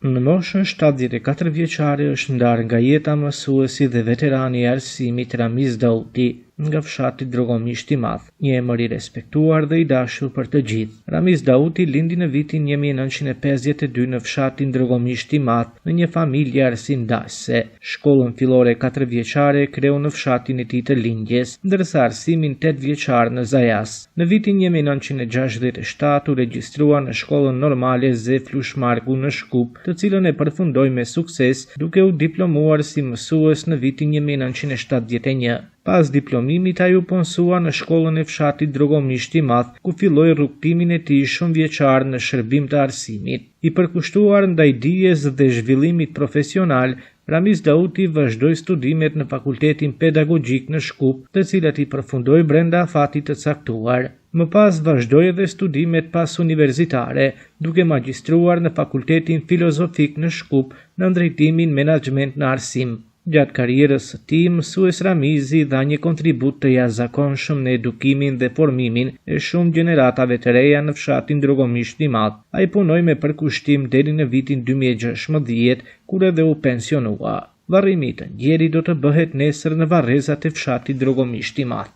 Në moshën 74 vjeçare është ndarë nga jeta mësuesi dhe veterani i arsimit Ramiz Dauti nga fshati Drogomisht i Madh, një emër i respektuar dhe i dashur për të gjithë. Ramiz Dauti lindi në vitin 1952 në fshatin Drogomisht i Madh në një familje arsimdasëse. Shkollën fillore 4 vjeçare kreu në fshatin e tij të lindjes, ndërsa arsimin 8 vjeçar në Zajas. Në vitin 1967 u regjistrua në shkollën normale Zeflush Marku në Shkup, të cilën e përfundoi me sukses duke u diplomuar si mësues në vitin 1971. Pas diplomimit ai u ponsua në shkollën e fshatit Drogomisht i Madh, ku filloi rrugtimin e tij shumë vjeçar në shërbim të arsimit. I përkushtuar ndaj dijes dhe zhvillimit profesional, Ramiz Dauti vazhdoi studimet në Fakultetin Pedagogjik në Shkup, të cilat i përfundoi brenda afatit të caktuar. Më pas vazhdoi edhe studimet pas universitare, duke magjistruar në Fakultetin Filozofik në Shkup në drejtimin menaxhment në arsim. Gjatë karrierës së tij, mësues Ramizi dha një kontribut të jashtëzakonshëm në edukimin dhe formimin e shumë gjeneratave të reja në fshatin Drogomisht i Madh. Ai punoi me përkushtim deri në vitin 2016, kur edhe u pensionua. Varrimi i të njerit do të bëhet nesër në varrezat e fshatit Drogomisht i Madh.